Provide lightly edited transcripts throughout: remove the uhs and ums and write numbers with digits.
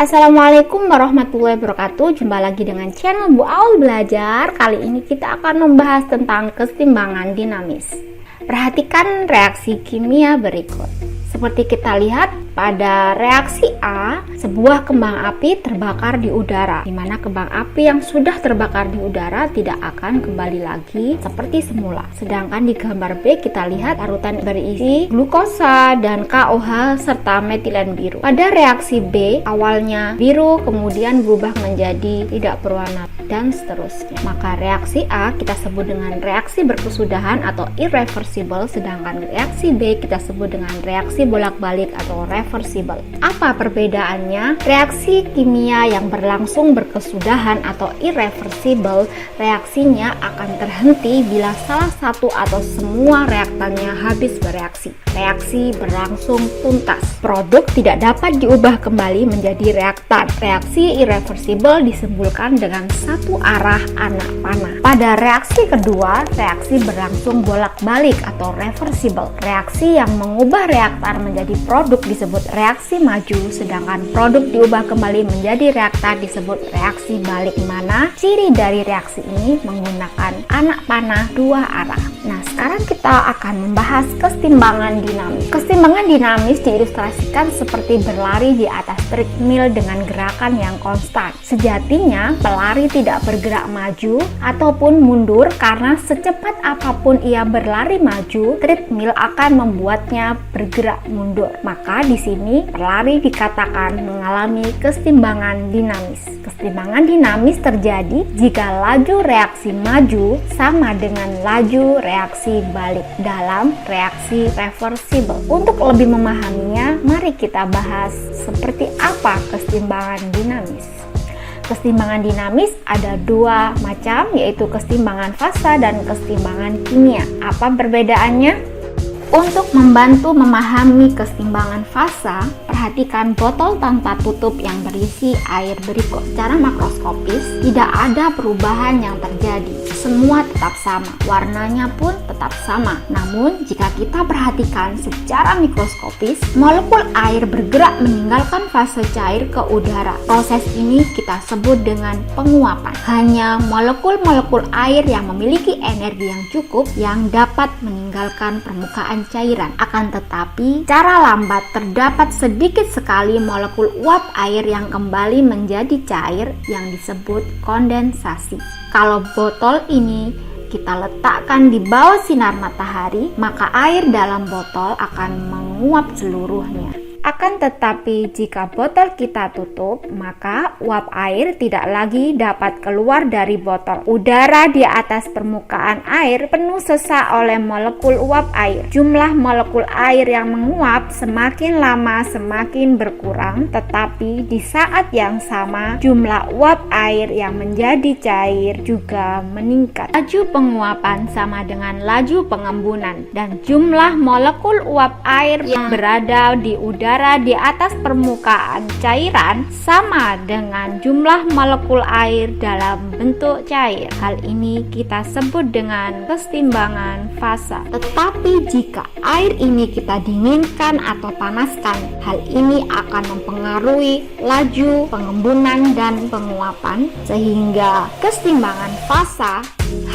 Assalamualaikum warahmatullahi wabarakatuh. Jumpa lagi dengan channel Bu Aul Belajar. Kali ini kita akan membahas tentang kesetimbangan dinamis. Perhatikan reaksi kimia berikut. Seperti kita lihat pada reaksi A, sebuah kembang api terbakar di udara, di mana kembang api yang sudah terbakar di udara tidak akan kembali lagi seperti semula. Sedangkan di gambar B kita lihat larutan berisi glukosa dan KOH serta metilen biru. Pada reaksi B, awalnya biru kemudian berubah menjadi tidak berwarna dan seterusnya. Maka reaksi A kita sebut dengan reaksi berkesudahan atau irreversible, sedangkan reaksi B kita sebut dengan reaksi bolak-balik atau reversible. Apa perbedaannya? Reaksi kimia yang berlangsung berkesudahan atau irreversible, reaksinya akan terhenti bila salah satu atau semua reaktannya habis bereaksi. Reaksi berlangsung tuntas. Produk tidak dapat diubah kembali menjadi reaktan. Reaksi irreversible disimpulkan dengan satu arah anak panah. Pada reaksi kedua, reaksi berlangsung bolak-balik atau reversible. Reaksi yang mengubah reaktan menjadi produk disebut reaksi maju, sedangkan produk diubah kembali menjadi reaktan disebut reaksi balik, mana ciri dari reaksi ini menggunakan anak panah dua arah. Nah, sekarang kita akan membahas kesetimbangan dinamis. Kesetimbangan dinamis diilustrasikan seperti berlari di atas treadmill dengan gerakan yang konstan. Sejatinya, pelari tidak bergerak maju ataupun mundur karena secepat apapun ia berlari maju, treadmill akan membuatnya bergerak mundur. Maka di sini pelari dikatakan mengalami kesetimbangan dinamis. Kesetimbangan dinamis terjadi jika laju reaksi maju sama dengan laju reaksi balik dalam reaksi reversible. Untuk lebih memahaminya, mari kita bahas seperti apa kesetimbangan dinamis. Kesetimbangan dinamis ada dua macam, yaitu kesetimbangan fasa dan kesetimbangan kimia. Apa perbedaannya? Untuk membantu memahami kesetimbangan fasa, perhatikan botol tanpa tutup yang berisi air berikut. Secara makroskopis, tidak ada perubahan yang terjadi. Semua tetap sama, warnanya pun tetap sama. Namun, jika kita perhatikan secara mikroskopis, molekul air bergerak meninggalkan fase cair ke udara. Proses ini kita sebut dengan penguapan. Hanya molekul-molekul air yang memiliki energi yang cukup yang dapat meninggalkan permukaan cairan. Akan tetapi, secara lambat terdapat sedikit sekali molekul uap air yang kembali menjadi cair yang disebut kondensasi. Kalau botol ini kita letakkan di bawah sinar matahari, maka air dalam botol akan menguap seluruhnya. Akan tetapi jika botol kita tutup, maka uap air tidak lagi dapat keluar dari botol. Udara di atas permukaan air penuh sesak oleh molekul uap air. Jumlah molekul air yang menguap semakin lama semakin berkurang, tetapi di saat yang sama jumlah uap air yang menjadi cair juga meningkat. Laju penguapan sama dengan laju pengembunan, dan jumlah molekul uap air yang berada di udara di atas permukaan cairan sama dengan jumlah molekul air dalam bentuk cair. Hal ini kita sebut dengan kesetimbangan fasa. Tetapi jika air ini kita dinginkan atau panaskan, hal ini akan mempengaruhi laju pengembunan dan penguapan, sehingga kesetimbangan fasa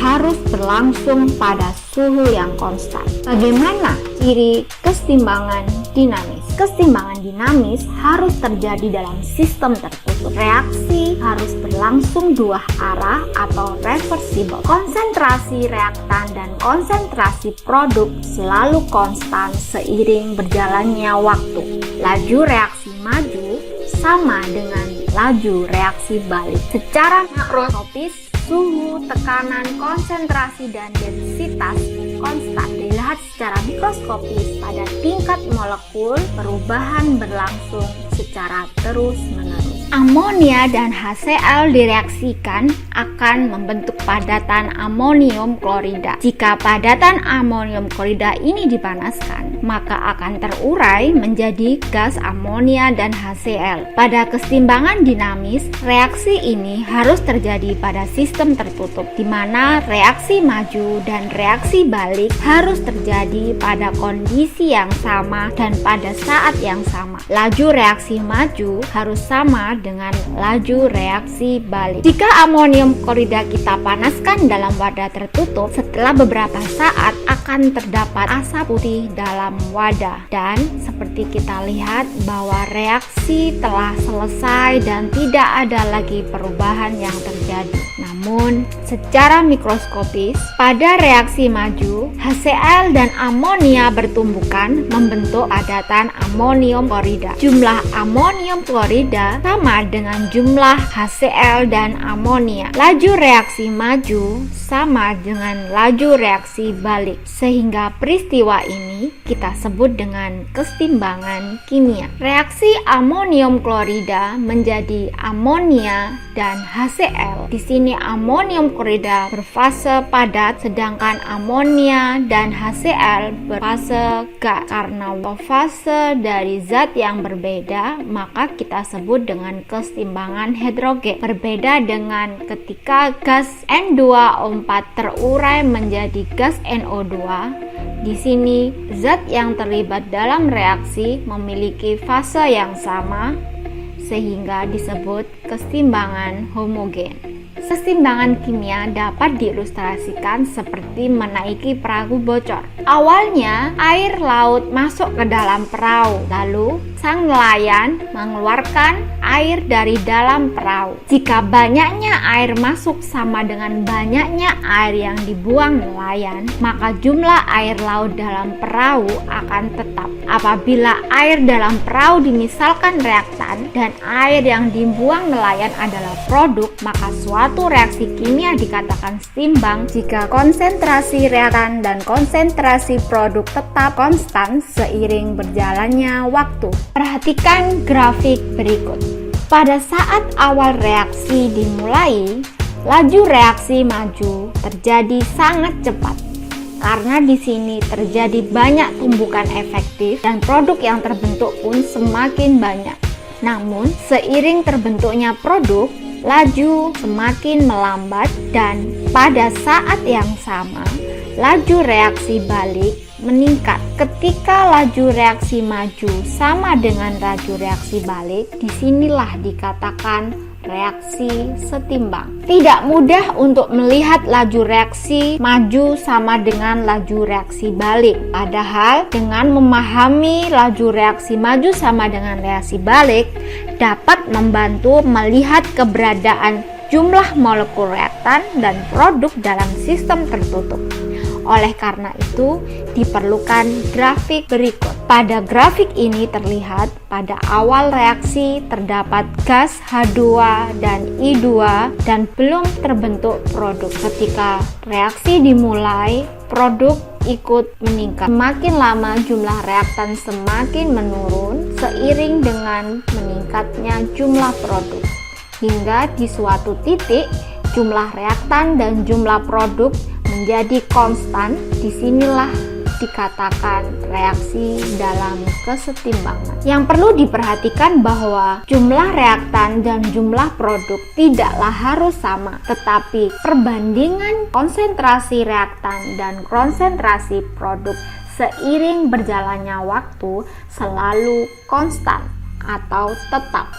harus berlangsung pada suhu yang konstan. Bagaimana ciri kesetimbangan dinamis? Kesetimbangan dinamis harus terjadi dalam sistem tertutup. Reaksi harus berlangsung dua arah atau reversible. Konsentrasi reaktan dan konsentrasi produk selalu konstan seiring berjalannya waktu. Laju reaksi maju sama dengan laju reaksi balik. Secara makroskopis, suhu, tekanan, konsentrasi, dan densitas konstan. Dilihat secara mikroskopis pada tingkat molekul, perubahan berlangsung secara terus-menerus. Amonia dan HCl direaksikan akan membentuk padatan amonium klorida. Jika padatan amonium klorida ini dipanaskan, maka akan terurai menjadi gas amonia dan HCl. Pada kesetimbangan dinamis, reaksi ini harus terjadi pada sistem tertutup, di mana reaksi maju dan reaksi balik harus terjadi pada kondisi yang sama dan pada saat yang sama. Laju reaksi maju harus sama dengan laju reaksi balik. Jika amonium klorida kita panaskan dalam wadah tertutup, setelah beberapa saat akan terdapat asap putih dalam wadah, dan seperti kita lihat bahwa reaksi telah selesai dan tidak ada lagi perubahan yang terjadi. Namun secara mikroskopis, pada reaksi maju, HCl dan amonia bertumbukan membentuk padatan amonium klorida. Jumlah amonium klorida sama dengan jumlah HCl dan amonia. Laju reaksi maju sama dengan laju reaksi balik, sehingga peristiwa ini kita sebut dengan kesetimbangan kimia. Reaksi amonium klorida menjadi amonia dan HCl. Di sini amonium klorida berfase padat, sedangkan amonia dan HCl berfase gas. Karena fase dari zat yang berbeda, maka kita sebut dengan kesetimbangan hidrogen. Berbeda dengan ketika gas N2O4 terurai menjadi gas NO2. Di sini zat yang terlibat dalam reaksi memiliki fase yang sama, sehingga disebut kesetimbangan homogen. Kesetimbangan kimia dapat diilustrasikan seperti menaiki perahu bocor. Awalnya air laut masuk ke dalam perahu, lalu sang nelayan mengeluarkan air dari dalam perahu. Jika banyaknya air masuk sama dengan banyaknya air yang dibuang nelayan, maka jumlah air laut dalam perahu akan tetap. Apabila air dalam perahu dimisalkan reaktan dan air yang dibuang nelayan adalah produk, maka suatu reaksi kimia dikatakan setimbang jika konsentrasi reaktan dan konsentrasi produk tetap konstan seiring berjalannya waktu. Perhatikan grafik berikut. Pada saat awal reaksi dimulai, laju reaksi maju terjadi sangat cepat. Karena di sini terjadi banyak tumbukan efektif dan produk yang terbentuk pun semakin banyak. Namun, seiring terbentuknya produk, laju semakin melambat dan pada saat yang sama, laju reaksi balik meningkat. Ketika laju reaksi maju sama dengan laju reaksi balik, disinilah dikatakan reaksi setimbang. Tidak mudah untuk melihat laju reaksi maju sama dengan laju reaksi balik. Padahal dengan memahami laju reaksi maju sama dengan reaksi balik dapat membantu melihat keberadaan jumlah molekul reaktan dan produk dalam sistem tertutup. Oleh karena itu, diperlukan grafik berikut. Pada grafik ini terlihat pada awal reaksi terdapat gas H2 dan I2 dan belum terbentuk produk. Ketika reaksi dimulai, produk ikut meningkat. Semakin lama jumlah reaktan semakin menurun seiring dengan meningkatnya jumlah produk. Hingga di suatu titik, jumlah reaktan dan jumlah produk menjadi konstan. Disinilah dikatakan reaksi dalam kesetimbangan. Yang perlu diperhatikan bahwa jumlah reaktan dan jumlah produk tidaklah harus sama, tetapi perbandingan konsentrasi reaktan dan konsentrasi produk seiring berjalannya waktu selalu konstan atau tetap.